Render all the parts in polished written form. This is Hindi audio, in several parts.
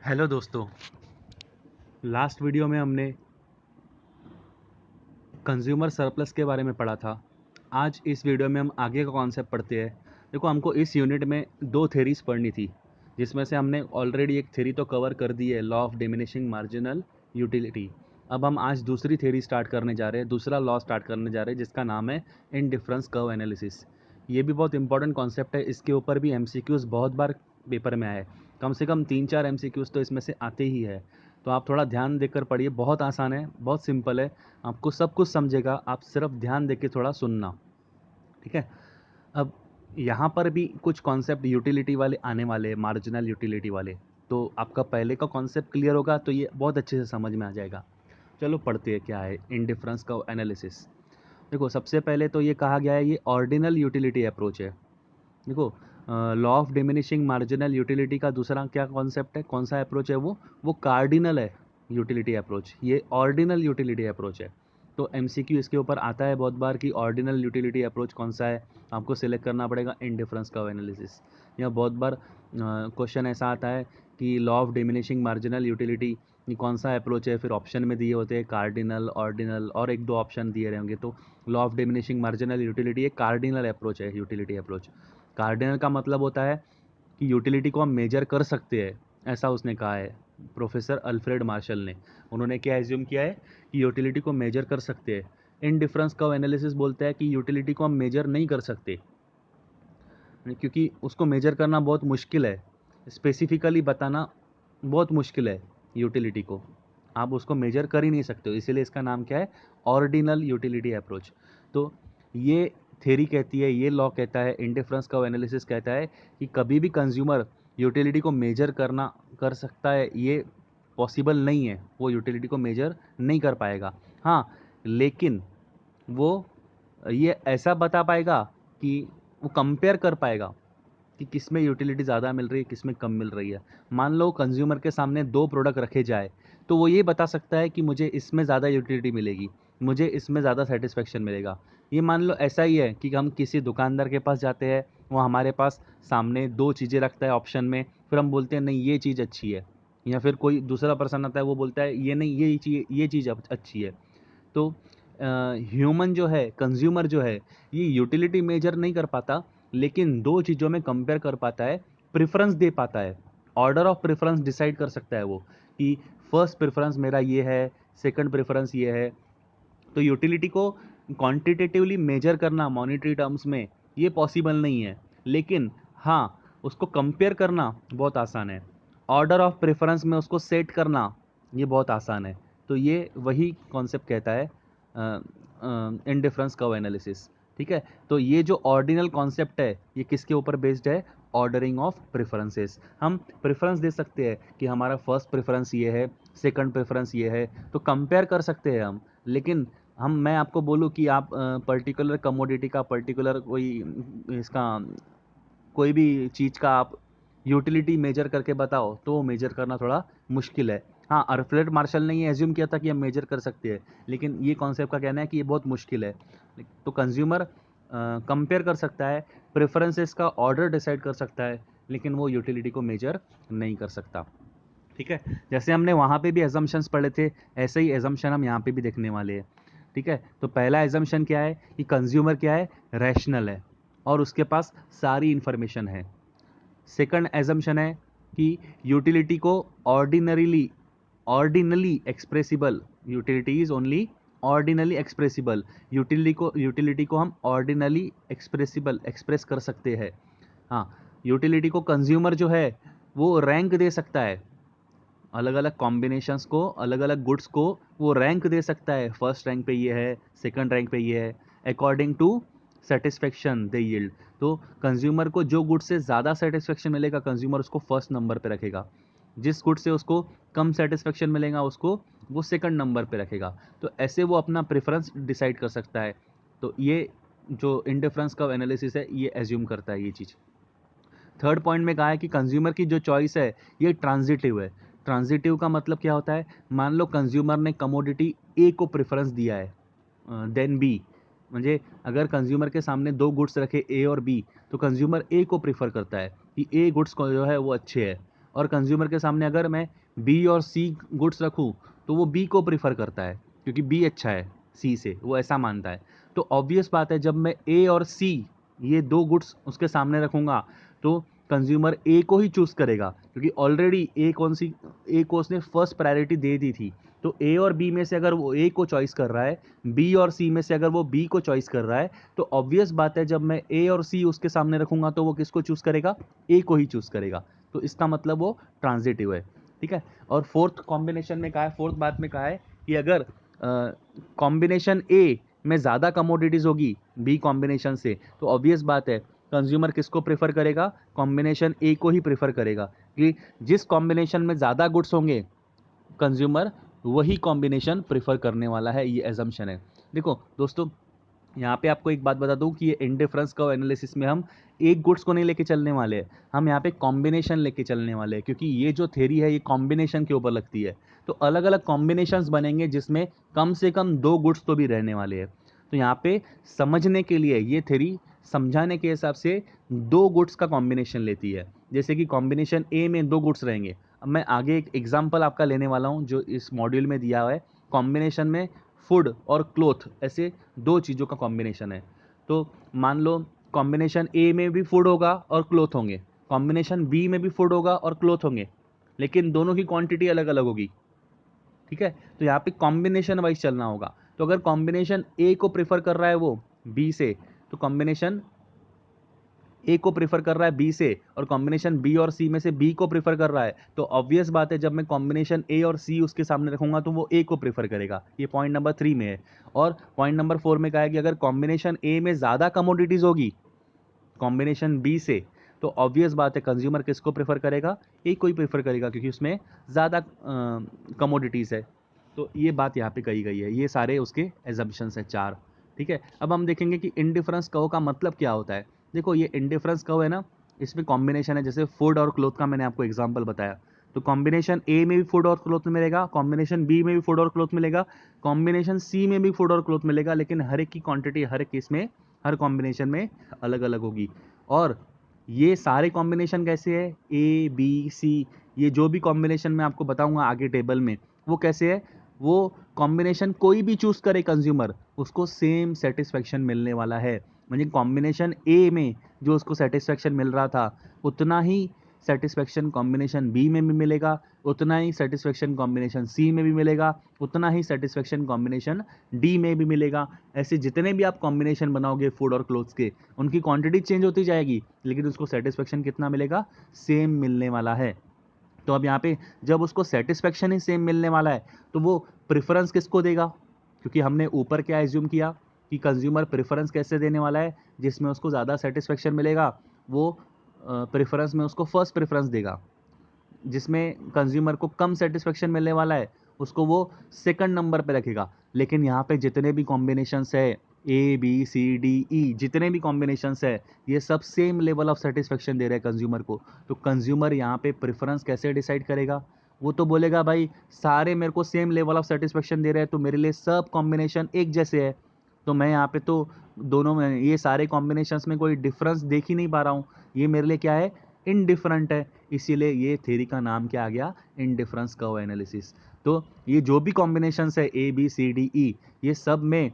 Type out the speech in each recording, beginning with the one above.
हेलो दोस्तों। लास्ट वीडियो में हमने कंज्यूमर सरप्लस के बारे में पढ़ा था। आज इस वीडियो में हम आगे का कॉन्सेप्ट पढ़ते हैं। देखो, हमको इस यूनिट में दो थेरीज पढ़नी थी, जिसमें से हमने ऑलरेडी एक थेरी तो कवर कर दी है, law of diminishing marginal utility. अब हम आज दूसरी थेरी स्टार्ट करने जा रहे हैं, दूसरा लॉ स्टार्ट करने जा रहे हैं, जिसका नाम है इनडिफरेंस कर्व एनालिसिस। ये भी बहुत इंपॉर्टेंट कॉन्सेप्ट है। इसके ऊपर भी एमसीक्यूज बहुत बार पेपर में आए, कम से कम 3-4 एमसीक्यूज तो इसमें से आते ही है। तो आप थोड़ा ध्यान देकर पढ़िए, बहुत आसान है, बहुत सिंपल है, आपको सब कुछ समझेगा, आप सिर्फ ध्यान देके थोड़ा सुनना, ठीक है। अब यहाँ पर भी कुछ कॉन्सेप्ट यूटिलिटी वाले आने वाले हैं, मार्जिनल यूटिलिटी वाले। तो आपका पहले का कॉन्सेप्ट क्लियर होगा तो ये बहुत अच्छे से समझ में आ जाएगा। चलो पढ़ते हैं क्या है इनडिफरेंस का एनालिसिस। देखो, सबसे पहले तो ये कहा गया है, ये ऑर्डिनल यूटिलिटी अप्रोच है। देखो, law of diminishing marginal utility का दूसरा क्या कॉन्सेप्ट है, कौन सा अप्रोच है, वो कार्डिनल है यूटिलिटी अप्रोच। ये ऑर्डिनल यूटिलिटी अप्रोच है। तो एमसीक्यू इसके ऊपर आता है बहुत बार कि ऑर्डिनल यूटिलिटी अप्रोच कौन सा है, आपको सिलेक्ट करना पड़ेगा इनडिफरेंस कर्व एनालिसिस। या बहुत बार क्वेश्चन ऐसा आता है कि law of diminishing marginal utility ये कौन सा अप्रोच है, फिर ऑप्शन में दिए होते हैं कार्डिनल, ऑर्डिनल और एक दो ऑप्शन दिए रहेंगे। तो law of diminishing marginal utility एक कार्डिनल अप्रोच है, यूटिलिटी अप्रोच। कार्डिनल का मतलब होता है कि यूटिलिटी को हम मेजर कर सकते हैं, ऐसा उसने कहा है प्रोफेसर अल्फ्रेड मार्शल ने। उन्होंने क्या एज्यूम किया है कि यूटिलिटी को मेजर कर सकते हैं। इनडिफरेंस कर्व एनालिसिस बोलता है कि यूटिलिटी को हम मेजर नहीं कर सकते, क्योंकि उसको मेजर करना बहुत मुश्किल है, स्पेसिफिकली बताना बहुत मुश्किल है। यूटिलिटी को आप उसको मेजर कर ही नहीं सकते हो, इसीलिए इसका नाम क्या है, ऑर्डिनल यूटिलिटी अप्रोच। तो ये थ्योरी कहती है, ये लॉ कहता है, इंडिफरेंस कर्व एनालिसिस कहता है कि कभी भी कंज्यूमर यूटिलिटी को मेजर करना कर सकता है, ये पॉसिबल नहीं है, वो यूटिलिटी को मेजर नहीं कर पाएगा। हाँ, लेकिन वो ये ऐसा बता पाएगा कि वो कंपेयर कर पाएगा कि किस में यूटिलिटी ज़्यादा मिल रही है, किस में कम मिल रही है। मान लो कंज्यूमर के सामने दो प्रोडक्ट रखे जाए, तो वो ये बता सकता है कि मुझे इसमें ज़्यादा यूटिलिटी मिलेगी, मुझे इसमें ज़्यादा सेटिस्फेक्शन मिलेगा। ये मान लो ऐसा ही है कि हम किसी दुकानदार के पास जाते हैं, वो हमारे पास सामने दो चीज़ें रखता है ऑप्शन में, फिर हम बोलते हैं नहीं ये चीज़ अच्छी है। या फिर कोई दूसरा पर्सन आता है, वो बोलता है ये नहीं ये चीज़ अच्छी है। तो ह्यूमन जो है, कंज्यूमर जो है, ये यूटिलिटी मेजर नहीं कर पाता, लेकिन दो चीज़ों में कंपेयर कर पाता है, प्रेफरेंस दे पाता है, ऑर्डर ऑफ प्रेफरेंस डिसाइड कर सकता है वो, कि फर्स्ट प्रेफरेंस मेरा ये है, सेकंड प्रेफरेंस ये है। तो यूटिलिटी को क्वांटिटेटिवली मेजर करना मॉनेटरी टर्म्स में ये पॉसिबल नहीं है, लेकिन हाँ, उसको कंपेयर करना बहुत आसान है, ऑर्डर ऑफ प्रेफरेंस में उसको सेट करना ये बहुत आसान है। तो ये वही कॉन्सेप्ट कहता है इनडिफरेंस कर्व एनालिसिस, ठीक है। तो ये जो ऑर्डिनल कॉन्सेप्ट है, ये किसके ऊपर बेस्ड है, ऑर्डरिंग ऑफ प्रेफरेंसेस। हम प्रेफरेंस दे सकते हैं कि हमारा फर्स्ट प्रेफरेंस ये है, सेकंड प्रेफरेंस ये है, तो कंपेयर कर सकते हैं हम। लेकिन मैं आपको बोलूँ कि आप पर्टिकुलर कमोडिटी का, पर्टिकुलर कोई इसका, कोई भी चीज़ का आप यूटिलिटी मेजर करके बताओ, तो वो मेजर करना थोड़ा मुश्किल है। हाँ, अल्फ्रेड मार्शल ने ये एज्यूम किया था कि हम मेजर कर सकते हैं, लेकिन ये कॉन्सेप्ट का कहना है कि ये बहुत मुश्किल है। तो कंज्यूमर कंपेयर कर सकता है, प्रेफरेंसेस का ऑर्डर डिसाइड कर सकता है, लेकिन वो यूटिलिटी को मेजर नहीं कर सकता, ठीक है। जैसे हमने वहाँ पे भी एजम्पशंस पढ़े थे, ऐसे ही एजम्पशन हम यहाँ पे भी देखने वाले हैं, ठीक है। तो पहला एजम्पशन क्या है कि कंज्यूमर क्या है, रैशनल है और उसके पास सारी इंफॉर्मेशन है। सेकंड एजम्पशन है कि यूटिलिटी को ordinarily ordinarily expressible, utility is only ordinarily expressible, utility को हम ऑर्डिनली एक्सप्रेस कर सकते हैं। हाँ, यूटिलिटी को कंज्यूमर जो है वो रैंक दे सकता है, अलग अलग कॉम्बिनेशंस को, अलग अलग गुड्स को वो रैंक दे सकता है, फर्स्ट रैंक पे ये है, सेकंड रैंक पे ये है, according to satisfaction they yield. तो कंज्यूमर को जो गुड से ज़्यादा सेटिस्फेक्शन मिलेगा, कंज्यूमर उसको फर्स्ट नंबर पे रखेगा, जिस गुड से उसको कम सेटिस्फेक्शन मिलेगा, उसको वो सेकंड नंबर पे रखेगा। तो ऐसे वो अपना प्रेफरेंस डिसाइड कर सकता है। तो ये जो इंडिफरेंस का एनालिसिस है, ये एज्यूम करता है ये चीज़। थर्ड पॉइंट में कहा है कि कंज्यूमर की जो चॉइस है ये ट्रांजिटिव है। ट्रांजिटिव का मतलब क्या होता है, मान लो कंज्यूमर ने कमोडिटी ए को प्रेफरेंस दिया है देन बी, म्हणजे अगर कंज्यूमर के सामने दो गुड्स रखे ए और बी, तो कंज्यूमर ए को प्रेफर करता है कि ए गुड्स को जो है वो अच्छे है, और कंज्यूमर के सामने अगर मैं बी और सी गुड्स रखूँ तो वो बी को प्रेफर करता है क्योंकि बी अच्छा है सी से, वो ऐसा मानता है। तो ऑब्वियस बात है जब मैं ए और सी ये दो गुड्स उसके सामने रखूँगा तो कंज्यूमर ए को ही चूज़ करेगा क्योंकि ऑलरेडी ए को उसने फर्स्ट प्रायोरिटी दे दी थी। तो ए और बी में से अगर वो ए को चॉइस कर रहा है, बी और सी में से अगर वो बी को चॉइस कर रहा है, तो ऑब्वियस बात है जब मैं ए और सी उसके सामने रखूँगा तो वो किसको चूज़ करेगा? ए को ही चूज़ करेगा। तो इसका मतलब वो ट्रांज़िटिव है, ठीक है? और फोर्थ कॉम्बिनेशन में कहा है, फोर्थ बात में कहा है कि अगर कॉम्बिनेशन ए में ज़्यादा कमोडिटीज़ होगी बी कॉम्बिनेशन से, तो ऑब्वियस बात है कंज्यूमर किसको प्रेफर करेगा? कॉम्बिनेशन ए को ही प्रेफर करेगा कि जिस कॉम्बिनेशन में ज़्यादा गुड्स होंगे कंज्यूमर वही कॉम्बिनेशन प्रेफर करने वाला है, ये एजम्पशन है। देखो दोस्तों, यहाँ पे आपको एक बात बता दूं कि ये इंडिफरेंस कर्व एनालिसिस में हम एक गुड्स को नहीं लेके चलने वाले हैं, हम यहाँ पे कॉम्बिनेशन लेके चलने वाले हैं क्योंकि ये जो थ्योरी है ये कॉम्बिनेशन के ऊपर लगती है। तो अलग अलग कॉम्बिनेशंस बनेंगे जिसमें कम से कम दो गुड्स तो भी रहने वाले हैं। तो यहाँ पे समझने के लिए ये थ्योरी समझाने के हिसाब से दो गुड्स का कॉम्बिनेशन लेती है। जैसे कि कॉम्बिनेशन ए में दो गुड्स रहेंगे। अब मैं आगे एक एग्जाम्पल आपका लेने वाला हूँ जो इस मॉड्यूल में दिया हुआ है। कॉम्बिनेशन में फूड और क्लोथ ऐसे दो चीज़ों का कॉम्बिनेशन है। तो मान लो कॉम्बिनेशन ए में भी फूड होगा और क्लोथ होंगे, कॉम्बिनेशन बी में भी फूड होगा और क्लोथ होंगे, लेकिन दोनों की क्वांटिटी अलग अलग होगी, ठीक है? तो यहाँ पे कॉम्बिनेशन वाइज चलना होगा। तो अगर कॉम्बिनेशन ए को प्रेफर कर रहा है वो बी से, तो कॉम्बिनेशन ए को प्रेफर कर रहा है बी से, और कॉम्बिनेशन बी और सी में से बी को प्रेफर कर रहा है, तो ऑब्वियस बात है जब मैं कॉम्बिनेशन ए और सी उसके सामने रखूंगा तो वो ए को प्रेफर करेगा। ये पॉइंट नंबर 3 में है। और पॉइंट नंबर 4 में कहा है कि अगर कॉम्बिनेशन ए में ज़्यादा कमोडिटीज़ होगी कॉम्बिनेशन बी से, तो ऑब्वियस बात है कंज्यूमर किसको प्रेफर करेगा? ए को ही प्रेफर करेगा क्योंकि उसमें ज़्यादा कमोडिटीज़ है। तो ये बात यहाँ पे कही गई है। ये सारे उसके एजम्पशंस हैं 4, ठीक है? अब हम देखेंगे कि इंडिफरेंस कर्व का मतलब क्या होता है। देखो ये इंडिफरेंस कर्व है ना, इसमें कॉम्बिनेशन है, जैसे फूड और क्लोथ का मैंने आपको एग्जाम्पल बताया। तो कॉम्बिनेशन ए में भी फूड और क्लोथ मिलेगा, कॉम्बिनेशन बी में भी फूड और क्लोथ मिलेगा, कॉम्बिनेशन सी में भी फूड और क्लोथ मिलेगा, लेकिन हर एक की क्वांटिटी हर एक केस में, हर कॉम्बिनेशन में अलग अलग होगी। और ये सारे कॉम्बिनेशन कैसे है? ए बी सी, ये जो भी कॉम्बिनेशन मैं आपको बताऊंगा आगे टेबल में, वो कैसे है? वो कॉम्बिनेशन कोई भी चूज करे कंज्यूमर, उसको सेम सेटिस्फेक्शन मिलने वाला है। म्हणजे कॉम्बिनेशन ए में जो उसको सेटिस्फेक्शन मिल रहा था, उतना ही सेटिस्फेक्शन कॉम्बिनेशन बी में भी मिलेगा, उतना ही सेटिस्फेक्शन कॉम्बिनेशन सी में भी मिलेगा, उतना ही सेटिस्फेक्शन कॉम्बिनेशन डी में भी मिलेगा। ऐसे जितने भी आप कॉम्बिनेशन बनाओगे फूड और क्लोथ्स के, उनकी क्वांटिटी चेंज होती जाएगी, लेकिन उसको सेटिस्फेक्शन कितना मिलेगा? सेम मिलने वाला है। तो अब यहाँ पे जब उसको सेटिस्फेक्शन ही सेम मिलने वाला है, तो वो प्रेफरेंस किसको देगा? क्योंकि हमने ऊपर क्या एज्यूम किया कि कंज्यूमर प्रेफरेंस कैसे देने वाला है? जिसमें उसको ज़्यादा सेटिस्फेक्शन मिलेगा वो प्रेफरेंस में उसको फर्स्ट प्रेफरेंस देगा। जिसमें कंज्यूमर को कम सेटिस्फेक्शन मिलने वाला है उसको वो सेकंड नंबर पे रखेगा। लेकिन यहाँ पे जितने भी कॉम्बिनेशंस है, ए बी सी डी ई, जितने भी कॉम्बिनेशंस है, ये सब सेम लेवल ऑफ सेटिस्फेक्शन दे रहे हैं कंज्यूमर को। तो कंज्यूमर यहाँ पे प्रेफरेंस कैसे डिसाइड करेगा? वो तो बोलेगा भाई सारे मेरे को सेम लेवल ऑफ सेटिस्फेक्शन दे रहे हैं तो मेरे लिए सब कॉम्बिनेशन एक जैसे है, तो मैं यहाँ पे तो दोनों में ये सारे कॉम्बिनेशंस में कोई डिफरेंस देख ही नहीं पा रहा हूँ, ये मेरे लिए क्या है? इनडिफरेंट है। इसीलिए ये थ्योरी का नाम क्या आ गया? Indifference curve analysis. तो ये जो भी कॉम्बिनेशंस है ए बी सी डी ई, ये सब में,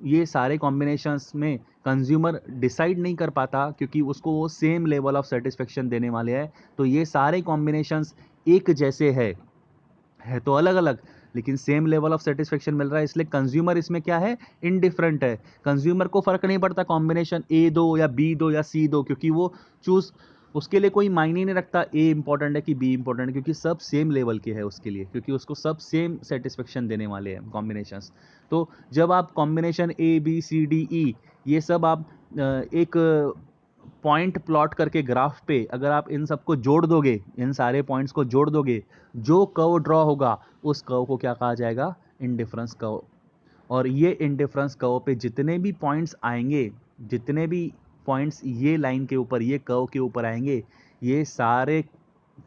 ये सारे कॉम्बिनेशंस में कंज्यूमर डिसाइड नहीं कर पाता क्योंकि उसको वो सेम लेवल ऑफ सेटिस्फेक्शन देने वाले हैं। तो ये सारे कॉम्बिनेशंस एक जैसे है तो अलग अलग, लेकिन सेम लेवल ऑफ सेटिस्फेक्शन मिल रहा है, इसलिए कंज्यूमर इसमें क्या है? इनडिफरेंट है। कंज्यूमर को फर्क नहीं पड़ता कॉम्बिनेशन ए दो या बी दो या सी दो, क्योंकि वो चूज, उसके लिए कोई मायने नहीं रखता ए इंपॉर्टेंट है कि बी इंपॉर्टेंट है, क्योंकि सब सेम लेवल के है उसके लिए, क्योंकि उसको सब सेम सेटिस्फेक्शन देने वाले हैं कॉम्बिनेशंस। तो जब आप combination A B C D E ये सब आप एक पॉइंट प्लॉट करके ग्राफ पे अगर आप इन सबको जोड़ दोगे, इन सारे पॉइंट्स को जोड़ दोगे, जो कर्व ड्रॉ होगा उस कर्व को क्या कहा जाएगा? Indifference curve. और ये इंडिफरेंस कर्व पे जितने भी पॉइंट्स आएंगे, जितने भी पॉइंट्स ये लाइन के ऊपर, ये कर्व के ऊपर आएंगे, ये सारे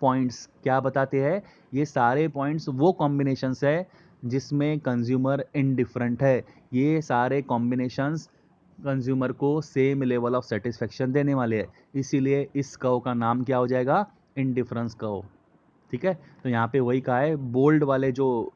पॉइंट्स क्या बताते हैं? ये सारे पॉइंट्स वो कॉम्बिनेशंस है जिसमें कंज्यूमर इनडिफरेंट है। ये सारे कॉम्बिनेशंस कंज्यूमर को सेम लेवल ऑफ सेटिस्फेक्शन देने वाले हैं, इसीलिए इस कर्व का नाम क्या हो जाएगा? Indifference curve. ठीक है, तो यहाँ पे वही कहा है, बोल्ड वाले जो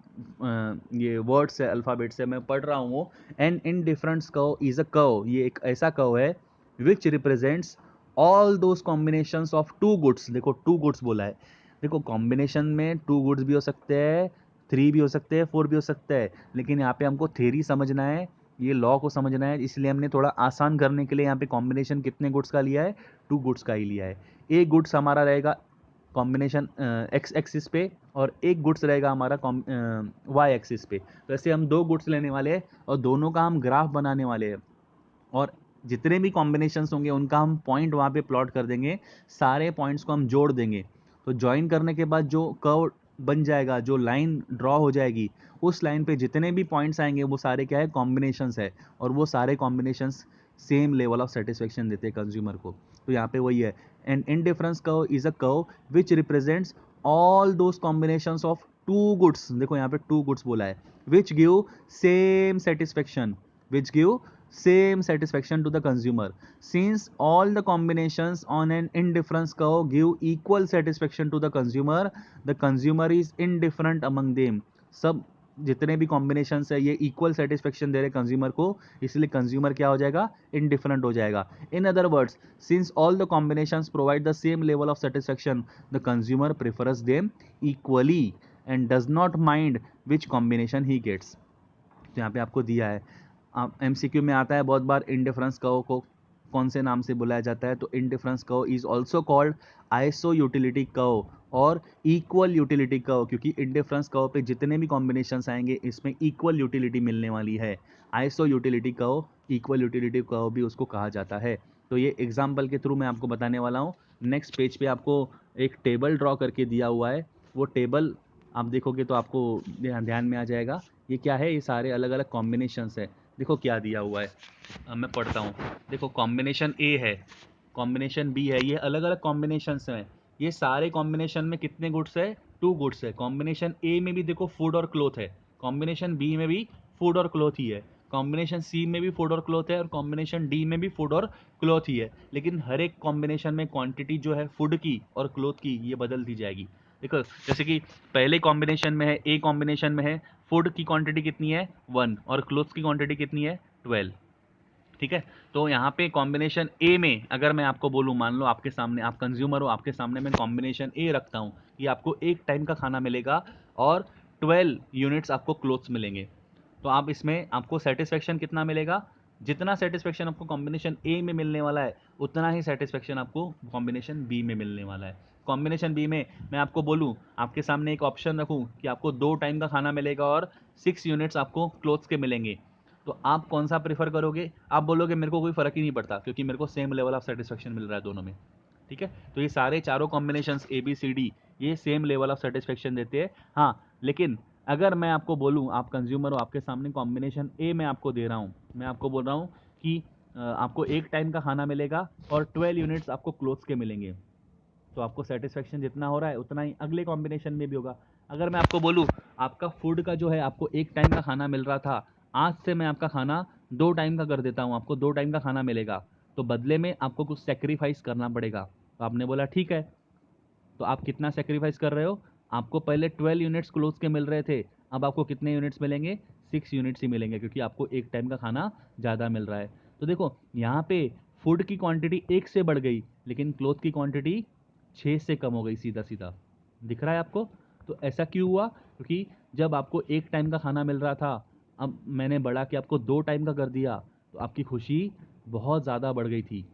ये वर्ड्स है अल्फ़ाबेट से मैं पढ़ रहा हूँ वो, an indifference curve is a curve, ये एक ऐसा कर्व है which represents all those combinations of two goods. देखो टू गुड्स बोला है, देखो कॉम्बिनेशन में टू गुड्स भी हो सकते हैं, थ्री भी हो सकते हैं, फोर भी हो सकते हैं, लेकिन यहाँ पे हमको थ्योरी समझना है, ये लॉ को समझना है, इसलिए हमने थोड़ा आसान करने के लिए यहाँ पे कॉम्बिनेशन कितने गुड्स का लिया है, टू गुड्स का ही लिया है। एक गुड्स हमारा रहेगा कॉम्बिनेशन एक्स एक्सिस पे और एक गुड्स रहेगा हमारा वाई एक्सिस पे। तो ऐसे हम दो गुड्स लेने वाले हैं और दोनों का हम ग्राफ बनाने वाले हैं, और जितने भी कॉम्बिनेशंस होंगे उनका हम पॉइंट वहाँ पे प्लॉट कर देंगे, सारे पॉइंट्स को हम जोड़ देंगे। तो ज्वाइन करने के बाद जो कर्व बन जाएगा, जो लाइन ड्रॉ हो जाएगी, उस लाइन पे जितने भी पॉइंट्स आएंगे वो सारे क्या है, कॉम्बिनेशंस है, और वो सारे combinations same level of satisfaction देते हैं कंज्यूमर को। तो यहाँ पे वही है, and indifference curve is a curve which represents all those combinations of two goods, देखो यहाँ पे टू गुड्स बोला है, which give same satisfaction, which give same satisfaction to the consumer. Since all the combinations on an indifference curve give equal satisfaction to the consumer is indifferent among them. सब जितने भी कॉम्बिनेशन है ये इक्वल सेटिस्फेक्शन दे रहे कंज्यूमर को, इसलिए कंज्यूमर क्या हो जाएगा, इनडिफरेंट हो जाएगा। In other words, since all the combinations provide the same level of satisfaction, the consumer prefers them equally and does not mind which combination he gets. तो यहाँ पे आपको दिया है, एमसीक्यू में आता है बहुत बार, इंडिफरेंस कर्व को कौन से नाम से बुलाया जाता है, तो indifference curve is also called iso utility curve और इक्वल यूटिलिटी कर्व, क्योंकि इंडिफरेंस कर्व पे जितने भी कॉम्बिनेशंस आएंगे इसमें इक्वल यूटिलिटी मिलने वाली है। Iso utility curve, equal utility curve भी उसको कहा जाता है। तो ये एग्जाम्पल के थ्रू मैं आपको बताने वाला हूँ। नेक्स्ट पेज पे आपको एक टेबल ड्रॉ करके दिया हुआ है, वो टेबल आप देखोगे तो आपको ध्यान में आ जाएगा ये क्या है, ये सारे अलग अलग कॉम्बिनेशंस है। देखो क्या दिया हुआ है, मैं पढ़ता हूँ। देखो कॉम्बिनेशन ए है, कॉम्बिनेशन बी है, ये अलग अलग कॉम्बिनेशंस हैं। ये सारे कॉम्बिनेशन में कितने गुड्स है, टू गुड्स है। कॉम्बिनेशन ए में भी देखो फूड और क्लोथ है, कॉम्बिनेशन बी में भी फूड और क्लोथ ही है, कॉम्बिनेशन सी में भी फूड और क्लोथ है, और कॉम्बिनेशन डी में भी फूड और क्लोथ ही है। लेकिन हर एक कॉम्बिनेशन में क्वांटिटी जो है फूड की और क्लोथ की ये बदलती जाएगी। देखो जैसे कि पहले कॉम्बिनेशन में है, ए कॉम्बिनेशन में है, फूड की क्वांटिटी कितनी है 1 और क्लोथ्स की क्वांटिटी कितनी है 12। ठीक है, तो यहाँ पे कॉम्बिनेशन ए में अगर मैं आपको बोलूँ, मान लो आपके सामने, आप कंज्यूमर हो, आपके सामने मैं कॉम्बिनेशन ए रखता हूँ कि आपको एक टाइम का खाना मिलेगा और 12 यूनिट्स आपको क्लोथ्स मिलेंगे, तो आप इसमें आपको सेटिस्फेक्शन कितना मिलेगा, जितना सेटिस्फेक्शन आपको कॉम्बिनेशन ए में मिलने वाला है उतना ही सेटिस्फेक्शन आपको कॉम्बिनेशन बी में मिलने वाला है। कॉम्बिनेशन बी में मैं आपको बोलूँ, आपके सामने एक ऑप्शन रखूँ कि आपको 2 टाइम का खाना मिलेगा और 6 यूनिट्स आपको क्लोथ्स के मिलेंगे, तो आप कौन सा प्रेफर करोगे, आप बोलोगे मेरे को कोई फ़र्क ही नहीं पड़ता क्योंकि मेरे को सेम लेवल ऑफ सेटिस्फेक्शन मिल रहा है दोनों में। ठीक है, तो ये सारे चारों combinations A B C D ये सेम लेवल ऑफ सेटिस्फेक्शन देते हैं। हाँ, लेकिन अगर मैं आपको बोलूँ, आप कंज्यूमर हो, आपके सामने कॉम्बिनेशन ए मैं आपको दे रहा हूँ, मैं आपको बोल रहा हूँ कि आपको एक टाइम का खाना मिलेगा और 12 यूनिट्स आपको क्लोथ्स के मिलेंगे, तो आपको सेटिस्फेक्शन जितना हो रहा है उतना ही अगले कॉम्बिनेशन में भी होगा। अगर मैं आपको बोलूँ, आपका फूड का जो है, आपको एक टाइम का खाना मिल रहा था, आज से मैं आपका खाना 2 टाइम का कर देता हूँ, आपको 2 टाइम का खाना मिलेगा, तो बदले में आपको कुछ सेक्रीफाइस करना पड़ेगा। तो आपने बोला ठीक है, तो आप कितना सेक्रीफाइस कर रहे हो, आपको पहले 12 यूनिट्स क्लोथ्स के मिल रहे थे, अब आपको कितने यूनिट्स मिलेंगे, 6 यूनिट्स ही मिलेंगे, क्योंकि आपको एक टाइम का खाना ज़्यादा मिल रहा है। तो देखो यहाँ पे फूड की क्वांटिटी 1 से बढ़ गई, लेकिन क्लोथ की क्वांटिटी 6 से कम हो गई, सीधा सीधा दिख रहा है आपको। तो ऐसा क्यों हुआ, क्योंकि जब आपको एक टाइम का खाना मिल रहा था, अब मैंने बढ़ा के आपको 2 टाइम का कर दिया, तो आपकी खुशी बहुत ज़्यादा बढ़ गई थी।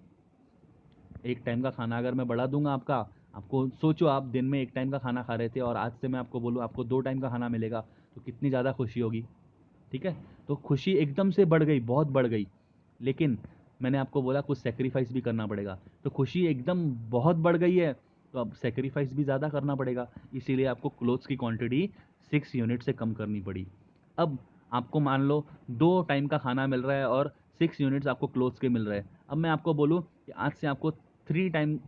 एक टाइम का खाना अगर मैं बढ़ा दूंगा आपका, आपको सोचो आप दिन में एक टाइम का खाना खा रहे थे और आज से मैं आपको बोलूँ आपको 2 टाइम का खाना मिलेगा, तो कितनी ज़्यादा खुशी होगी। ठीक है, तो खुशी एकदम से बढ़ गई, बहुत बढ़ गई, लेकिन मैंने आपको बोला कुछ सेक्रीफाइस भी करना पड़ेगा, तो खुशी एकदम बहुत बढ़ गई है, तो अब सेक्रीफाइस भी ज़्यादा करना पड़ेगा, इसीलिए आपको क्लोथ्स की क्वांटिटी 6 यूनिट से कम करनी पड़ी। अब आपको मान लो 2 टाइम का खाना मिल रहा है और 6 यूनिट्स आपको क्लोथ्स के मिल रहे हैं, अब मैं आपको बोलूँ कि आज से आपको 3 टाइम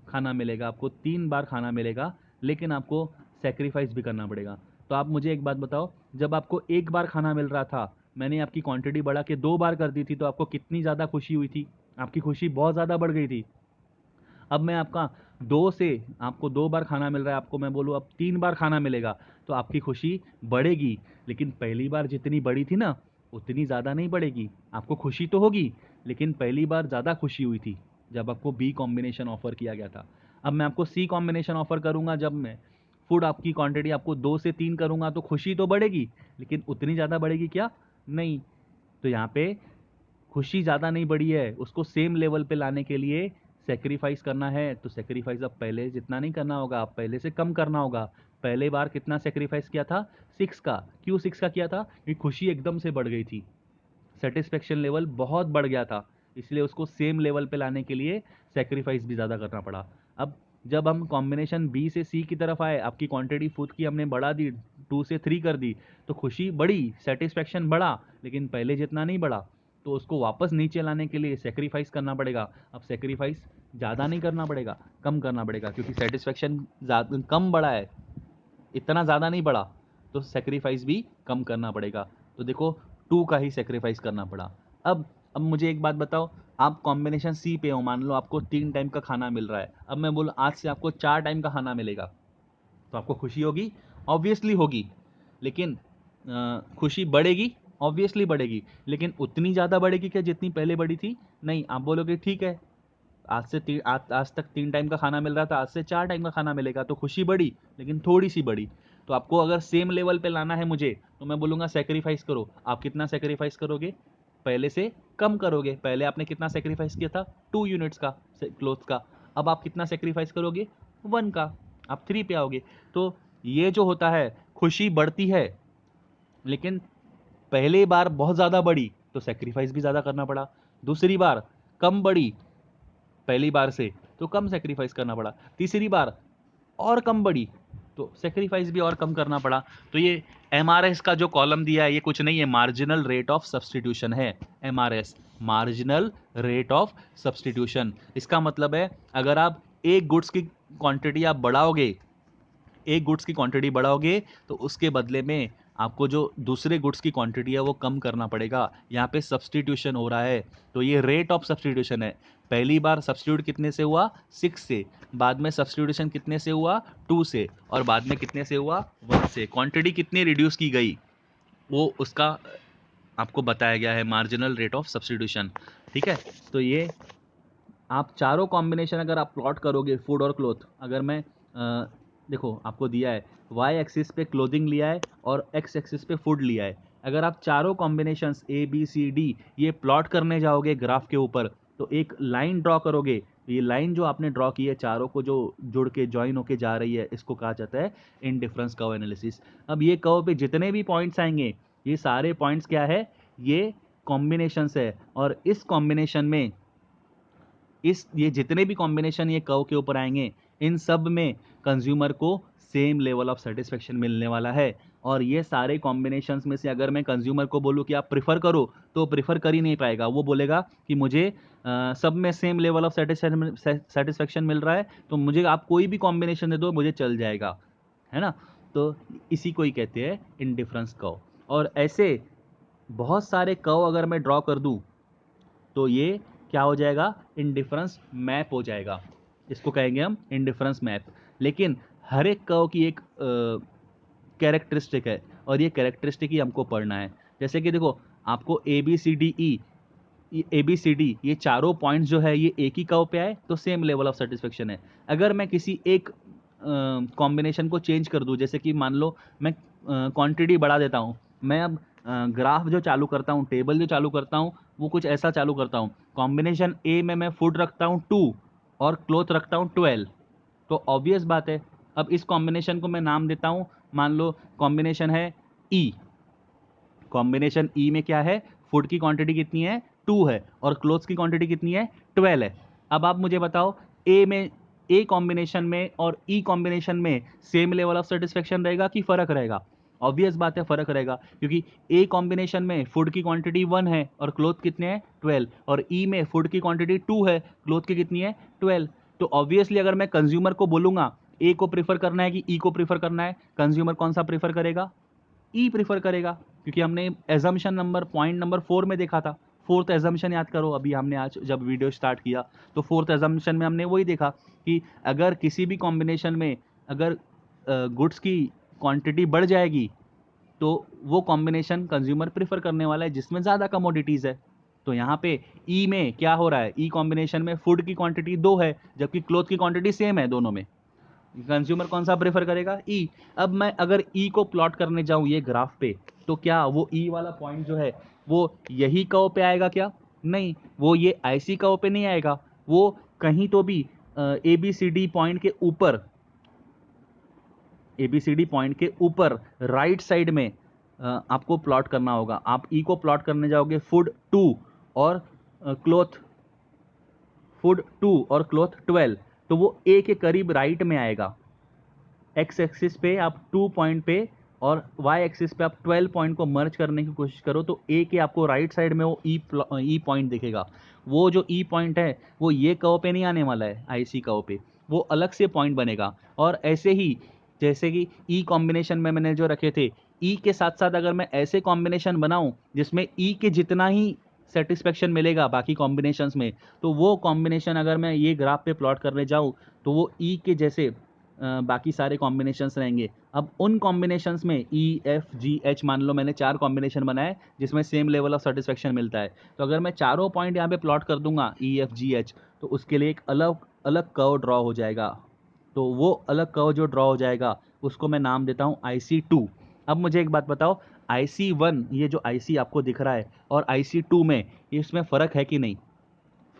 खाना मिलेगा, आपको 3 बार खाना मिलेगा, लेकिन आपको सेक्रीफाइस भी करना पड़ेगा। तो आप मुझे एक बात बताओ, जब आपको एक बार खाना मिल रहा था, मैंने आपकी क्वांटिटी बढ़ा के 2 बार कर दी थी, तो आपको कितनी ज़्यादा खुशी हुई थी, आपकी खुशी बहुत ज़्यादा बढ़ गई थी। अब मैं आपका 2 से आपको 2 बार खाना मिल रहा है, आपको मैं बोलूँ अब 3 बार खाना मिलेगा, तो आपकी खुशी बढ़ेगी। लेकिन पहली बार जितनी बड़ी थी ना, उतनी ज़्यादा नहीं बढ़ेगी। आपको खुशी तो होगी, लेकिन पहली बार ज़्यादा खुशी हुई थी, जब आपको बी कॉम्बिनेशन ऑफ़र किया गया था। अब मैं आपको सी कॉम्बिनेशन ऑफ़र करूँगा, जब मैं फूड आपकी क्वांटिटी आपको 2 से 3 करूँगा, तो खुशी तो बढ़ेगी, लेकिन उतनी ज़्यादा बढ़ेगी क्या? नहीं। तो यहाँ पे खुशी ज़्यादा नहीं बढ़ी है, उसको सेम लेवल पे लाने के लिए सैक्रिफाइस करना है। तो सैक्रिफाइस अब पहले जितना नहीं करना होगा, अब पहले से कम करना होगा। पहले बार कितना सैक्रिफाइस किया था? 6 का। क्यों 6 का किया था? क्योंकि खुशी एकदम से बढ़ गई थी, सेटिस्फेक्शन लेवल बहुत बढ़ गया था, इसलिए उसको सेम लेवल पे लाने के लिए सैक्रिफाइस भी ज़्यादा करना पड़ा। अब जब हम कॉम्बिनेशन बी से सी की तरफ आए, आपकी क्वांटिटी फूड की हमने बढ़ा दी, 2 से 3 कर दी, तो खुशी बढ़ी, सेटिस्फेक्शन बढ़ा, लेकिन पहले जितना नहीं बढ़ा। तो उसको वापस नीचे लाने के लिए सैक्रिफाइस करना पड़ेगा। अब सैक्रिफाइस ज़्यादा नहीं करना पड़ेगा, कम करना पड़ेगा, क्योंकि सेटिस्फेक्शन कम बढ़ा है, इतना ज़्यादा नहीं बढ़ा, तो सेक्रीफाइस भी कम करना पड़ेगा। तो देखो 2 का ही सेक्रीफाइस करना पड़ा। अब मुझे एक बात बताओ, आप कॉम्बिनेशन सी पे हो, मान लो आपको 3 टाइम का खाना मिल रहा है, अब मैं बोलूँ आज से आपको 4 टाइम का खाना मिलेगा, तो आपको खुशी होगी? ऑब्वियसली होगी। लेकिन खुशी बढ़ेगी? ऑब्वियसली बढ़ेगी, लेकिन उतनी ज़्यादा बढ़ेगी क्या जितनी पहले बढ़ी थी? नहीं। आप बोलोगे ठीक है, आज तक 3 टाइम का खाना मिल रहा था, आज से 4 टाइम का खाना मिलेगा, तो खुशी बढ़ी, लेकिन थोड़ी-सी बढ़ी। तो आपको अगर सेम लेवल पे लाना है मुझे, तो मैं बोलूँगा सैक्रिफाइस करो। आप कितना सैक्रिफाइस करोगे? पहले से कम करोगे। पहले आपने कितना सैक्रिफाइस किया था? 2 यूनिट्स का क्लॉथ का। अब आप कितना सैक्रिफाइस करोगे? 1 का। आप 3 पे आओगे। तो ये जो होता है, खुशी बढ़ती है, लेकिन पहली बार बहुत ज़्यादा बढ़ी, तो सैक्रिफाइस भी ज़्यादा करना पड़ा। दूसरी बार कम बढ़ी पहली बार से, तो कम सेक्रीफाइस करना पड़ा। तीसरी बार और कम बढ़ी, तो सेक्रीफाइस भी और कम करना पड़ा। तो ये एमआरएस का जो कॉलम दिया है, ये कुछ नहीं है, मार्जिनल रेट ऑफ सब्सटीट्यूशन है। MRS, marginal rate of substitution. इसका मतलब है, अगर आप एक गुड्स की क्वांटिटी आप बढ़ाओगे, एक गुड्स की क्वांटिटी बढ़ाओगे, तो उसके बदले में आपको जो दूसरे गुड्स की क्वांटिटी है वो कम करना पड़ेगा। यहाँ पे सब्सटीट्यूशन हो रहा है, तो ये रेट ऑफ सब्सटीट्यूशन है। पहली बार सब्सटीट्यूट कितने से हुआ? 6 से। बाद में सब्सटीट्यूशन कितने से हुआ? 2 से। और बाद में कितने से हुआ? 1 से। क्वांटिटी कितनी रिड्यूस की गई, वो उसका आपको बताया गया है, मार्जिनल रेट ऑफ सब्सटीट्यूशन। ठीक है, तो ये आप चारों कॉम्बिनेशन अगर आप प्लॉट करोगे, फूड और क्लोथ, अगर मैं देखो आपको दिया है वाई एक्सिस पे क्लोथिंग लिया है और एक्स एक्सिस पे फूड लिया है। अगर आप चारों combinations A B C D ये प्लॉट करने जाओगे ग्राफ के ऊपर, तो एक लाइन ड्रॉ करोगे, तो ये लाइन जो आपने ड्रॉ की है चारों को जो जुड़ के ज्वाइन होके जा रही है, इसको कहा जाता है इनडिफरेंस कर्व एनालिसिस। अब ये कर्व पे जितने भी पॉइंट्स आएंगे, ये सारे पॉइंट्स क्या है? ये कॉम्बिनेशंस है। और इस कॉम्बिनेशन में ये जितने भी कॉम्बिनेशन ये कर्व के ऊपर आएंगे, इन सब में कंज्यूमर को सेम लेवल ऑफ सेटिस्फेक्शन मिलने वाला है। और ये सारे कॉम्बिनेशंस में से अगर मैं कंज्यूमर को बोलूँ कि आप प्रिफर करो, तो प्रिफर कर ही नहीं पाएगा। वो बोलेगा कि मुझे सब में सेम लेवल ऑफ सेटिस्फेक्शन मिल रहा है, तो मुझे आप कोई भी कॉम्बिनेशन दे दो, मुझे चल जाएगा, है ना? तो इसी को ही कहते हैं इंडिफरेंस कर्व। और ऐसे बहुत सारे कर्व अगर मैं ड्रॉ कर दूं, तो ये क्या हो जाएगा? इंडिफरेंस मैप हो जाएगा। इसको कहेंगे हम इंडिफरेंस मैप। लेकिन हर एक कर्व की एक कैरेक्टरिस्टिक है, और ये कैरेक्टरिस्टिक ही हमको पढ़ना है। जैसे कि देखो, आपको A B C D E, A B C D ये चारों पॉइंट्स जो है, ये एक ही कर्व पे आए तो सेम लेवल ऑफ सेटिस्फेक्शन है। अगर मैं किसी एक कॉम्बिनेशन को चेंज कर दूं, जैसे कि मान लो मैं क्वांटिटी बढ़ा देता हूं, मैं अब ग्राफ जो चालू करता हूं, टेबल जो चालू करता हूं, वो कुछ ऐसा चालू करता हूं, कॉम्बिनेशन ए में मैं फूड रखता हूं 2 और क्लोथ रखता हूं 12, तो ऑब्वियस बात है, अब इस कॉम्बिनेशन को मैं नाम देता हूं, मान लो कॉम्बिनेशन है ई। कॉम्बिनेशन ई में क्या है? फूड की क्वांटिटी कितनी है? 2 है, और क्लोथ्स की क्वांटिटी कितनी है? 12 है। अब आप मुझे बताओ, ए में, ए कॉम्बिनेशन में और ई कॉम्बिनेशन में सेम लेवल ऑफ सेटिस्फेक्शन रहेगा कि फर्क रहेगा? ऑब्वियस बात है, फर्क रहेगा, क्योंकि ए कॉम्बिनेशन में फूड की क्वांटिटी 1 है और क्लोथ कितने हैं? 12, और ई में फूड की क्वांटिटी 2 है, क्लोथ की कितनी है? 12। तो ऑब्वियसली अगर मैं कंज्यूमर को बोलूंगा ए को प्रीफर करना है कि ई को प्रीफर करना है, कंज्यूमर कौन सा प्रीफर करेगा? ई प्रीफर करेगा, क्योंकि हमने एजम्पशन नंबर पॉइंट नंबर 4 में देखा था, फोर्थ एजम्पशन याद करो, अभी हमने आज जब वीडियो स्टार्ट किया तो फोर्थ एजम्पशन में हमने वही देखा कि अगर किसी भी कॉम्बिनेशन में अगर गुड्स की क्वांटिटी बढ़ जाएगी तो वो कॉम्बिनेशन कंज्यूमर प्रेफर करने वाला है जिसमें ज़्यादा कमोडिटीज़ है। तो यहाँ पे ई में क्या हो रहा है, ई कॉम्बिनेशन में फूड की क्वांटिटी 2 है जबकि क्लोथ की क्वांटिटी सेम है दोनों में। कंज्यूमर कौन सा प्रेफर करेगा, ई। अब मैं अगर ई को प्लॉट करने जाऊँ ये ग्राफ पे, तो क्या वो ई वाला पॉइंट जो है वो यही कर्व पे आएगा क्या? नहीं, वो ये आईसी कर्व पे नहीं आएगा, वो कहीं तो भी A B C D point के ऊपर, ABCD पॉइंट के ऊपर राइट साइड में आपको प्लॉट करना होगा। आप ई को प्लॉट करने जाओगे फूड 2 और क्लोथ, फूड 2 और क्लोथ 12, तो वो ए के करीब राइट में आएगा। एक्स एक्सिस पे आप 2 पॉइंट पे और वाई एक्सिस पे आप 12 पॉइंट को मर्ज करने की कोशिश करो तो ए के आपको राइट साइड में वो ई पॉइंट दिखेगा। वो जो ई पॉइंट है वो ये कर्व पे नहीं आने वाला है, आईसी कर्व पे, वो अलग से पॉइंट बनेगा। और ऐसे ही जैसे कि ई कॉम्बिनेशन में मैंने जो रखे थे, ई के साथ साथ अगर मैं ऐसे कॉम्बिनेशन बनाऊं जिसमें ई के जितना ही सेटिस्फेक्शन मिलेगा बाकी कॉम्बिनेशंस में, तो वो कॉम्बिनेशन अगर मैं ये ग्राफ पे प्लॉट करने जाऊं तो वो ई के जैसे बाकी सारे कॉम्बिनेशंस रहेंगे। अब उन कॉम्बिनेशंस में ई एफ जी एच, मान लो मैंने 4 कॉम्बिनेशन बनाए जिसमें सेम लेवल ऑफ सेटिस्फेक्शन मिलता है, तो अगर मैं चारों पॉइंट यहाँ पे प्लॉट कर दूंगा ई एफ जी एच, तो उसके लिए एक अलग अलग कर्व ड्रॉ हो जाएगा। तो वो अलग कर्व जो ड्रॉ हो जाएगा उसको मैं नाम देता हूँ IC2। अब मुझे एक बात बताओ, IC1 ये जो IC आपको दिख रहा है और IC2 में इसमें फ़र्क है कि नहीं?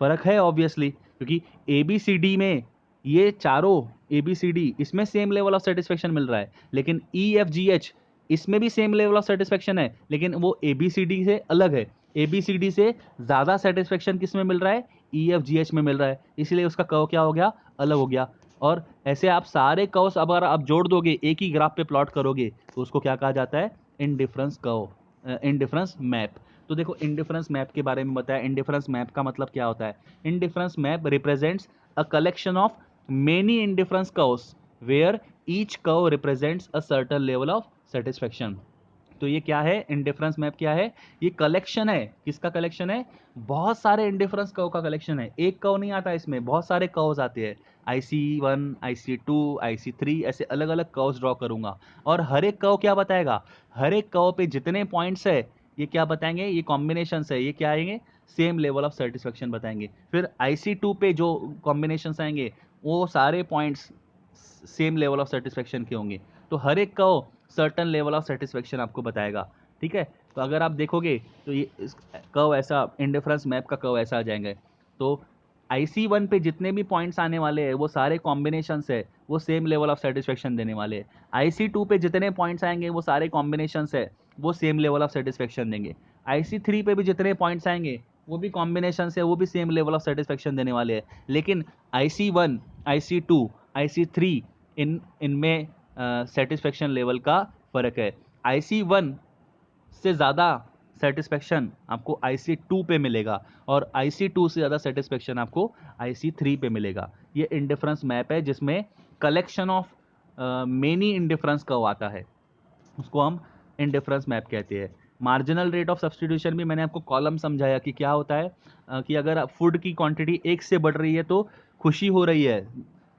फ़र्क है ऑब्वियसली, क्योंकि ABCD में ये चारों ABCD इसमें सेम लेवल ऑफ सेटिस्फेक्शन मिल रहा है, लेकिन EFGH इसमें भी सेम लेवल ऑफ सेटिस्फेक्शन है, लेकिन वो ABCD से अलग है। ABCD से ज़्यादा सेटिस्फेक्शन किस में मिल रहा है? EFGH में मिल रहा है, इसलिए उसका कर्व क्या हो गया, अलग हो गया। और ऐसे आप सारे कर्व्स अगर आप जोड़ दोगे, एक ही ग्राफ पे प्लॉट करोगे, तो उसको क्या कहा जाता है? Indifference curve, indifference map. तो देखो इंडिफरेंस मैप के बारे में बताया। इंडिफरेंस मैप का मतलब क्या होता है? Indifference map represents a collection of many indifference curves where each curve represents a certain level of satisfaction. तो ये क्या है? इंडिफरेंस मैप क्या है? ये कलेक्शन है। किसका कलेक्शन है? बहुत सारे इंडिफरेंस कर्व का कलेक्शन है। एक कर्व नहीं आता इसमें, बहुत सारे कर्व्स आते हैं। IC1, IC2, IC3 ऐसे अलग अलग कर्व्स ड्रॉ करूंगा और हर एक कर्व क्या बताएगा? हर एक कर्व पे जितने पॉइंट्स है ये क्या बताएंगे? ये कॉम्बिनेशंस है, ये क्या आएंगे? सेम लेवल ऑफ सेटिस्फेक्शन बताएंगे। फिर IC2 पे जो कॉम्बिनेशंस आएंगे वो सारे points same level of satisfaction के होंगे। तो हर एक curve certain level of satisfaction आपको बताएगा। ठीक है, तो अगर आप देखोगे तो ये कर्व ऐसा, इंडिफरेंस मैप का कर्व ऐसा आ जाएंगे। तो IC1 पे जितने भी पॉइंट्स आने वाले हैं वो सारे कॉम्बिनेशंस है, वो सेम लेवल ऑफ सेटिस्फेक्शन देने वाले हैं। IC2 पे जितने पॉइंट्स आएंगे वो सारे कॉम्बिनेशंस है, वो सेम लेवल ऑफ सेटिस्फेक्शन देंगे। IC3 पे भी जितने पॉइंट्स आएंगे वो भी कॉम्बिनेशंस है, वो भी सेम लेवल ऑफ सेटिस्फेक्शन देने वाले हैं। लेकिन IC1, IC2, IC3 इनमें सेटिस्फेक्शन लेवल का फ़र्क है। IC1 से ज़्यादा सेटिस्फेक्शन आपको IC2 पे मिलेगा और IC2 से ज़्यादा सेटिस्फेक्शन आपको IC3 पे मिलेगा। ये इंडिफरेंस मैप है जिसमें collection of many indifference curve आता है, उसको हम इंडिफरेंस मैप कहते हैं। मार्जिनल रेट ऑफ सब्सटीट्यूशन भी मैंने आपको कॉलम समझाया कि क्या होता है, कि अगर फूड की क्वांटिटी 1 से बढ़ रही है तो खुशी हो रही है।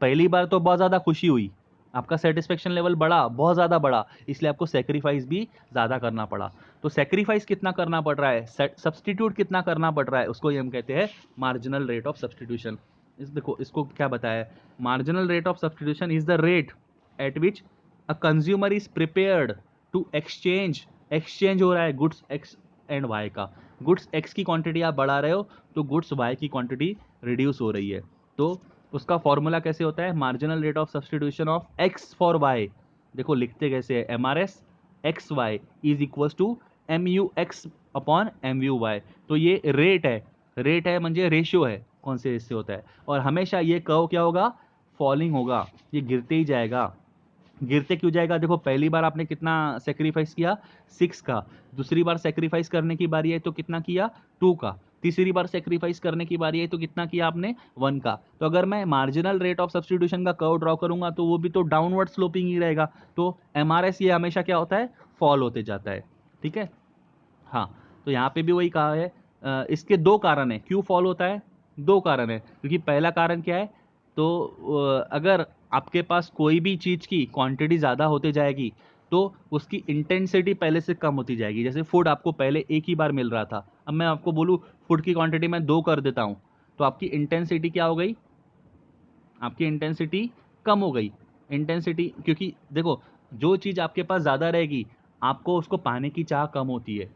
पहली बार तो बहुत ज़्यादा खुशी हुई, आपका सेटिस्फेक्शन लेवल बढ़ा, बहुत ज़्यादा बढ़ा, इसलिए आपको सेक्रीफाइस भी ज़्यादा करना पड़ा। तो सेक्रीफाइस कितना करना पड़ रहा है, सब्सटीट्यूट कितना करना पड़ रहा है, उसको ये हम कहते हैं मार्जिनल रेट ऑफ सब्सटीट्यूशन। देखो इसको क्या बताया है, marginal rate of substitution is the rate at which a consumer is prepared to exchange हो रहा है गुड्स एक्स एंड वाई का। गुड्स एक्स की क्वांटिटी आप बढ़ा रहे हो तो गुड्स वाई की क्वांटिटी रिड्यूस हो रही है। तो उसका फॉर्मूला कैसे होता है? Marginal rate of substitution of X for Y. देखो लिखते कैसे है, MRS X Y is equals to MU x upon MU y। तो ये रेट है म्हणजे रेशियो है, कौन से इससे होता है। और हमेशा ये कर्व क्या होगा? फॉलिंग होगा, ये गिरते ही जाएगा। गिरते क्यों जाएगा? देखो पहली बार आपने कितना सेक्रीफाइस किया? 6 का। दूसरी बार सेक्रीफाइस करने की बारी है तो कितना किया? 2 का। तीसरी बार सेक्रीफाइस करने की बारी है तो कितना किया आपने? 1 का। तो अगर मैं मार्जिनल रेट ऑफ सब्सटीट्यूशन का कर्व ड्रॉ करूंगा तो वो भी तो डाउनवर्ड स्लोपिंग ही रहेगा। तो MRS ये हमेशा क्या होता है? फॉल होते जाता है। ठीक है, हाँ। तो यहाँ पे भी वही कहा है, इसके दो कारण है क्यों फॉल होता है, दो कारण है। क्योंकि पहला कारण क्या है, तो अगर आपके पास कोई भी चीज़ की क्वांटिटी ज़्यादा होती जाएगी तो उसकी इंटेंसिटी पहले से कम होती जाएगी। जैसे फूड आपको पहले एक ही बार मिल रहा था, अब मैं आपको बोलूँ फूड की क्वांटिटी मैं 2 कर देता हूँ, तो आपकी इंटेंसिटी क्या हो गई, आपकी इंटेंसिटी कम हो गई। इंटेंसिटी, क्योंकि देखो जो चीज़ आपके पास ज़्यादा रहेगी आपको उसको पाने की चाह कम होती है,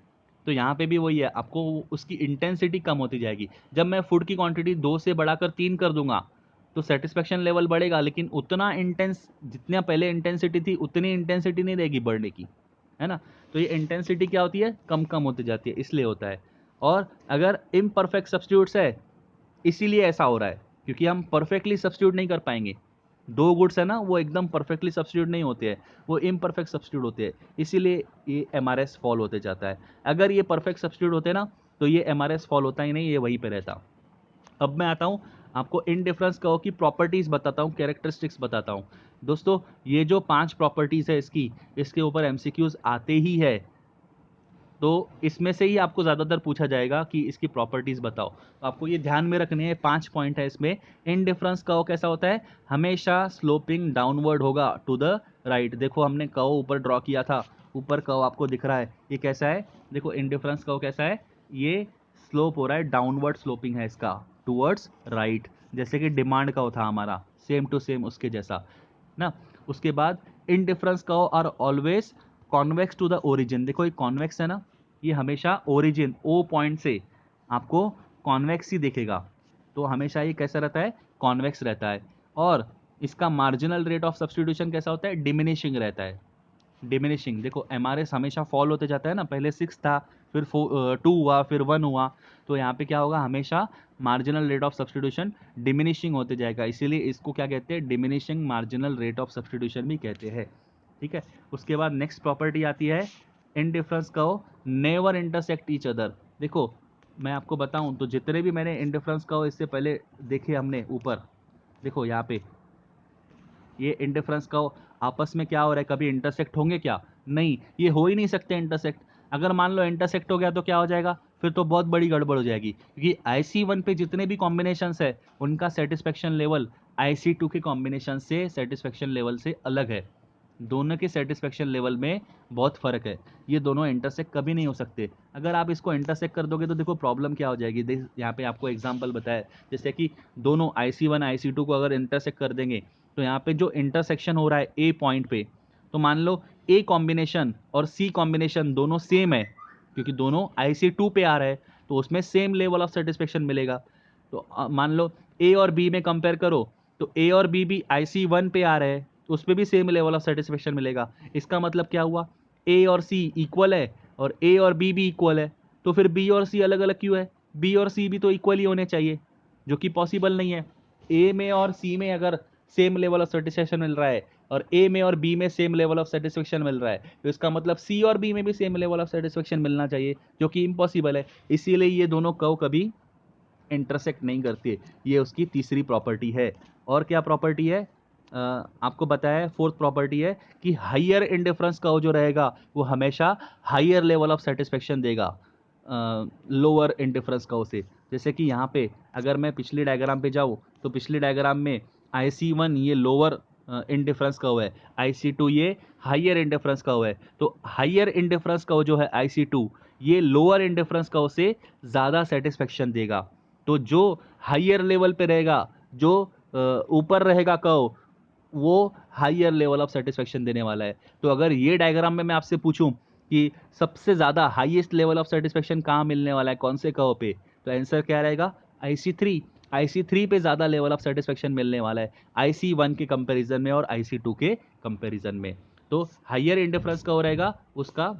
तो यहाँ पे भी वही है, आपको उसकी इंटेंसिटी कम होती जाएगी। जब मैं फूड की क्वांटिटी 2 से बढ़ाकर 3 कर दूंगा तो सेटिस्फेक्शन लेवल बढ़ेगा, लेकिन उतना इंटेंस जितना पहले इंटेंसिटी थी उतनी इंटेंसिटी नहीं रहेगी बढ़ने की, है ना। तो ये इंटेंसिटी क्या होती है, कम कम होती जाती है, इसलिए होता है। और अगर इम्परफेक्ट सब्स्टिट्यूट्स है, इसीलिए ऐसा हो रहा है, क्योंकि हम परफेक्टली सब्स्टिट्यूट नहीं कर पाएंगे। दो गुड्स है ना, वो एकदम परफेक्टली सब्स्टिट्यूट नहीं होते हैं, वो इम्परफेक्ट सब्स्टिट्यूट होते हैं, इसीलिए ये एमआरएस फॉल होते जाता है। अगर ये परफेक्ट सब्स्टिट्यूट होते ना तो ये एमआरएस फॉल होता ही नहीं, ये वहीं पे रहता। अब मैं आता हूँ आपको इनडिफरेंस कर्व की प्रॉपर्टीज बताता हूँ, कैरेक्टरिस्टिक्स बताता हूँ। दोस्तों ये जो 5 प्रॉपर्टीज है इसके ऊपर एमसीक्यूज आते ही है, तो इसमें से ही आपको ज़्यादातर पूछा जाएगा कि इसकी प्रॉपर्टीज़ बताओ। तो आपको ये ध्यान में रखने हैं, 5 पॉइंट है इसमें। इनडिफरेंस कर्व कैसा होता है, हमेशा स्लोपिंग डाउनवर्ड होगा टू द राइट। देखो हमने कर्व ऊपर ड्रॉ किया था, ऊपर कर्व आपको दिख रहा है, ये कैसा है, देखो इनडिफरेंस कर्व कैसा है, ये स्लोप हो रहा है, डाउनवर्ड स्लोपिंग है इसका टूवर्ड्स राइट, जैसे कि डिमांड कर्व था हमारा, सेम टू सेम उसके जैसा ना। उसके बाद indifference curve are always convex to the origin. देखो ये कॉन्वेक्स है ना, ये हमेशा ओरिजिन ओ पॉइंट से आपको कॉन्वेक्स ही दिखेगा, तो हमेशा ये कैसा रहता है, कॉन्वेक्स रहता है। और इसका मार्जिनल रेट ऑफ सब्स्टिट्यूशन कैसा होता है, डिमिनिशिंग रहता है। डिमिनिशिंग, देखो एमआरएस हमेशा फॉल होते जाता है ना, पहले 6 था, फिर 2 हुआ, फिर 1 हुआ, तो यहाँ पे क्या होगा, हमेशा marginal rate of substitution diminishing होते जाएगा, इसीलिए इसको क्या कहते हैं, diminishing marginal rate of substitution भी कहते हैं। ठीक है, उसके बाद नेक्स्ट प्रॉपर्टी आती है indifference curve never intersect each other. देखो मैं आपको बताऊं तो जितने भी मैंने इनडिफरेंस कर्व इससे पहले देखे हमने ऊपर, देखो यहाँ पे ये इंडिफरेंस कर्व आपस में क्या हो रहा है, कभी इंटरसेक्ट होंगे क्या, नहीं, ये हो ही नहीं सकते इंटरसेक्ट। अगर मान लो इंटरसेक्ट हो गया तो क्या हो जाएगा, फिर तो बहुत बड़ी गड़बड़ हो जाएगी, क्योंकि IC1 पे जितने भी कॉम्बिनेशंस है उनका सेटिस्फेक्शन लेवल IC2 के कॉम्बिनेशन से सेटिस्फेक्शन लेवल से अलग है। दोनों के सेटिस्फेक्शन लेवल में बहुत फर्क है, ये दोनों इंटरसेक्ट कभी नहीं हो सकते। अगर आप इसको इंटरसेक्ट कर दोगे तो देखो प्रॉब्लम क्या हो जाएगी, देख यहाँ पे आपको एग्जांपल बताया, जैसे कि दोनों IC1 IC2 को अगर इंटरसेक्ट कर देंगे तो यहाँ पे जो इंटरसेक्शन हो रहा है ए पॉइंट पे, तो मान लो ए कॉम्बिनेशन और सी कॉम्बिनेशन दोनों सेम है, क्योंकि दोनों IC2 पे आ रहा है, तो उसमें सेम लेवल ऑफ सेटिस्फेक्शन मिलेगा। तो मान लो ए और बी में कंपेयर करो, तो ए और बी भी IC1 पे आ रहे हैं, तो उस पर भी सेम लेवल ऑफ सेटिस्फेक्शन मिलेगा। इसका मतलब क्या हुआ, ए और सी इक्वल है और ए और बी भी इक्वल है, तो फिर बी और सी अलग अलग क्यों है, बी और सी भी तो इक्वल ही होने चाहिए, जो कि पॉसिबल नहीं है। ए में और सी में अगर सेम लेवल ऑफ सेटिस्फेक्शन मिल रहा है और ए में और बी में सेम लेवल ऑफ सेटिस्फेक्शन मिल रहा है, तो इसका मतलब सी और बी में भी सेम लेवल ऑफ सेटिस्फेक्शन मिलना चाहिए, जो कि इम्पॉसिबल है। इसीलिए ये दोनों कर्व कभी इंटरसेक्ट नहीं करती, ये उसकी तीसरी प्रॉपर्टी है। और क्या प्रॉपर्टी है, आपको बताया है फोर्थ प्रॉपर्टी है कि हाइयर इंडिफरेंस कर्व जो रहेगा वो हमेशा हाइयर लेवल ऑफ सेटिस्फेक्शन देगा लोअर इंडिफरेंस कर्व से। जैसे कि यहाँ पे अगर मैं पिछली डायग्राम पे जाऊँ तो पिछली डायग्राम में IC1 ये लोअर इंडिफरेंस कर्व है, IC2 ये हाइयर इंडिफरेंस कर्व है, तो हाइयर इंडिफरेंस कर्व जो है IC2 ये लोअर इंडिफरेंस कर्व से ज़्यादा सेटिस्फेक्शन देगा। तो जो हाइयर लेवल पे रहेगा, जो ऊपर रहेगा कर्व, वो हाइयर लेवल ऑफ सेटिस्फेक्शन देने वाला है। तो अगर ये डायग्राम में मैं आपसे पूछूं कि सबसे ज़्यादा हाईएस्ट लेवल ऑफ सेटिस्फेक्शन कहाँ मिलने वाला है, कौन से कर्व पे, तो आंसर क्या रहेगा, IC3। IC3 पे ज़्यादा लेवल ऑफ सेटिस्फेक्शन मिलने वाला है IC1 के कंपैरिजन में और IC2 के कंपैरिजन में। तो हाइयर इंडिफरेंस कर्व रहेगा उसका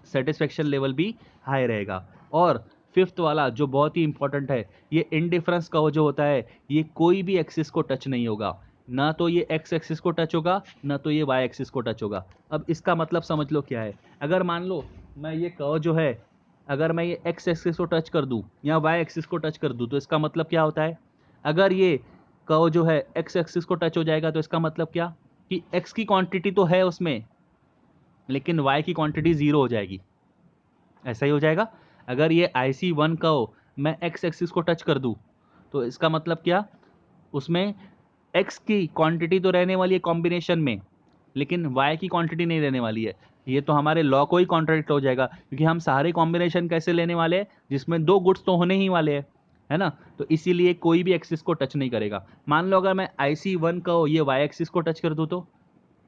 सेटिस्फेक्शन लेवल भी हाई रहेगा। और फिफ्थ वाला जो बहुत ही इंपॉर्टेंट है, ये इंडिफरेंस कर्व जो होता है ये कोई भी एक्सिस को टच नहीं होगा, ना तो ये एक्स एक्सिस को टच होगा ना तो ये वाई एक्सिस को टच होगा। अब इसका मतलब समझ लो क्या है, अगर मान लो मैं ये कर्व जो है, अगर मैं ये एक्स एक्सिस को टच कर दूं या वाई एक्सिस को टच कर दूं, तो इसका मतलब क्या होता है, अगर ये कर्व जो है एक्स एक्सिस को टच हो जाएगा तो इसका मतलब क्या, कि एक्स की क्वांटिटी तो है उसमें लेकिन y की क्वांटिटी 0 हो जाएगी, ऐसा ही हो जाएगा। अगर ये IC1 का हो, मैं x एक्सिस को टच कर दूं, तो इसका मतलब क्या, उसमें x की क्वांटिटी तो रहने वाली है कॉम्बिनेशन में, लेकिन y की क्वांटिटी नहीं रहने वाली है। ये तो हमारे लॉ को ही कॉन्ट्रडिक्ट हो जाएगा, क्योंकि हम सारे कॉम्बिनेशन कैसे लेने वाले हैं, जिसमें 2 गुड्स तो होने ही वाले हैं, है ना। तो इसीलिए कोई भी एक्सिस को टच नहीं करेगा। मान लो अगर मैं IC1 का ये y एक्सिस को टच कर दूं,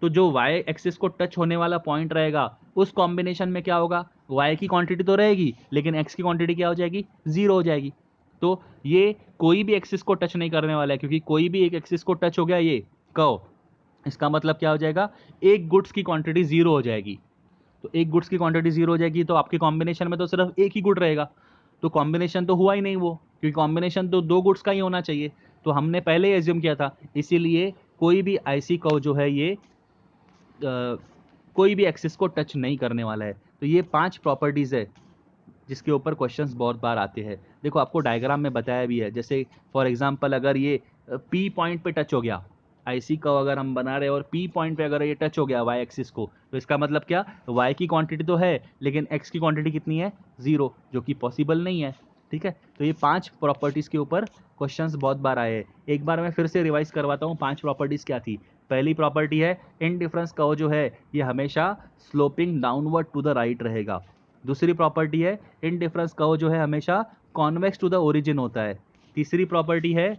तो जो y एक्सिस को टच होने वाला पॉइंट रहेगा, उस कॉम्बिनेशन में क्या होगा, y की क्वांटिटी तो रहेगी, लेकिन x की क्वांटिटी क्या हो जाएगी, 0 हो जाएगी। तो ये कोई भी एक्सिस को टच नहीं करने वाला है, क्योंकि कोई भी एक एक्सिस को टच हो गया ये कर्व, इसका मतलब क्या हो जाएगा, एक गुड्स की क्वांटिटी 0 हो जाएगी। तो एक गुड्स की क्वांटिटी 0 हो जाएगी, तो आपके कॉम्बिनेशन में तो सिर्फ एक ही गुड रहेगा, तो कॉम्बिनेशन तो हुआ ही नहीं वो, क्योंकि कॉम्बिनेशन तो 2 गुड्स का ही होना चाहिए, तो हमने पहले ही एज्यूम किया था। इसीलिए कोई भी IC कर्व जो है ये कोई भी एक्सिस को टच नहीं करने वाला है। तो ये 5 प्रॉपर्टीज़ है जिसके ऊपर क्वेश्चंस बहुत बार आते हैं। देखो आपको डायग्राम में बताया भी है, जैसे फॉर एग्जांपल अगर ये P पॉइंट पे टच हो गया, IC का अगर हम बना रहे हैं और P पॉइंट पे अगर ये टच हो गया y एक्सिस को, तो इसका मतलब क्या, y की क्वांटिटी तो है, लेकिन x की क्वांटिटी कितनी है, 0, जो कि पॉसिबल नहीं है। ठीक है, तो ये 5 प्रॉपर्टीज़ के ऊपर क्वेश्चंस बहुत बार आए हैं। एक बार मैं फिर से रिवाइज करवाता हूँ, 5 प्रॉपर्टीज़ क्या थी। पहली प्रॉपर्टी है, इनडिफरेंस कर्व जो है ये हमेशा sloping downward to the right रहेगा। दूसरी प्रॉपर्टी है, इनडिफरेंस कर्व जो है हमेशा कॉन्वेक्स टू द ओरिजिन होता है। तीसरी प्रॉपर्टी है,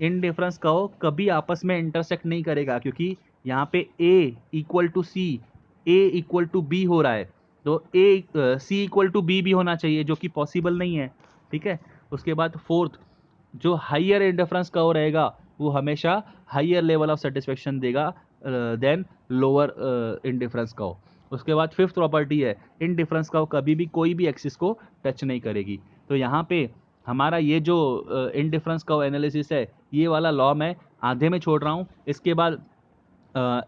इनडिफरेंस कर्व कभी आपस में इंटरसेक्ट नहीं करेगा, क्योंकि यहाँ पे A equal to C, A equal to B हो रहा है, तो C इक्वल टू B भी होना चाहिए, जो कि पॉसिबल नहीं है। ठीक है, उसके बाद फोर्थ, जो हाइयर इंडिफरेंस कर्व रहेगा वो हमेशा हाइयर लेवल ऑफ सेटिस्फेक्शन देगा देन लोअर इंडिफरेंस कर्व। उसके बाद फिफ्थ प्रॉपर्टी है, इंडिफरेंस कर्व कभी भी कोई भी एक्सिस को टच नहीं करेगी। तो यहाँ पे हमारा ये जो इंडिफरेंस कर्व एनालिसिस है, ये वाला लॉ मैं आधे में छोड़ रहा हूँ। इसके बाद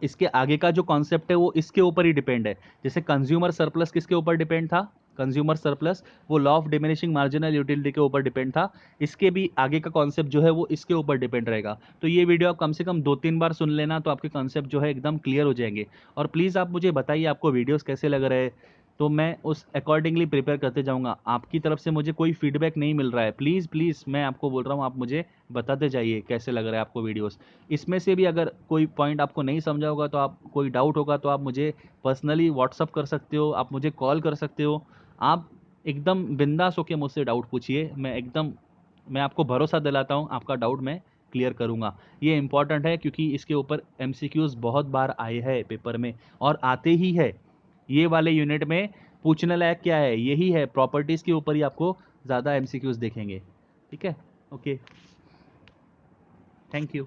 इसके आगे का जो कॉन्सेप्ट है वो इसके ऊपर ही डिपेंड है। जैसे कंज्यूमर सरप्लस किसके ऊपर डिपेंड था, कंज्यूमर सरप्लस वो law of diminishing marginal utility के ऊपर डिपेंड था। इसके भी आगे का कॉन्सेप्ट जो है वो इसके ऊपर डिपेंड रहेगा। तो ये वीडियो आप कम से कम 2-3 बार सुन लेना, तो आपके कॉन्सेप्ट जो है एकदम क्लियर हो जाएंगे। और प्लीज़ आप मुझे बताइए आपको वीडियोस कैसे लग रहे हैं, तो मैं उस अकॉर्डिंगली प्रिपेयर करते जाऊँगा। आपकी तरफ से मुझे कोई फीडबैक नहीं मिल रहा है, प्लीज़ प्लीज़ मैं आपको बोल रहा हूँ, आप मुझे बताते जाइए कैसे लग रहा है आपको वीडियोस। इसमें से भी अगर कोई पॉइंट आपको नहीं समझा होगा, तो आप कोई डाउट होगा तो आप मुझे पर्सनली व्हाट्सअप कर सकते हो, आप मुझे कॉल कर सकते हो। आप एकदम बिंदास होकर मुझसे डाउट पूछिए, मैं आपको भरोसा दिलाता हूँ आपका डाउट मैं क्लियर करूँगा। ये इंपॉर्टेंट है, क्योंकि इसके ऊपर MCQs बहुत बार आए हैं पेपर में और आते ही है। ये वाले यूनिट में पूछने लायक क्या है, यही है, प्रॉपर्टीज़ के ऊपर ही आपको ज़्यादा MCQs देखेंगे। ठीक है, ओके, थैंक यू।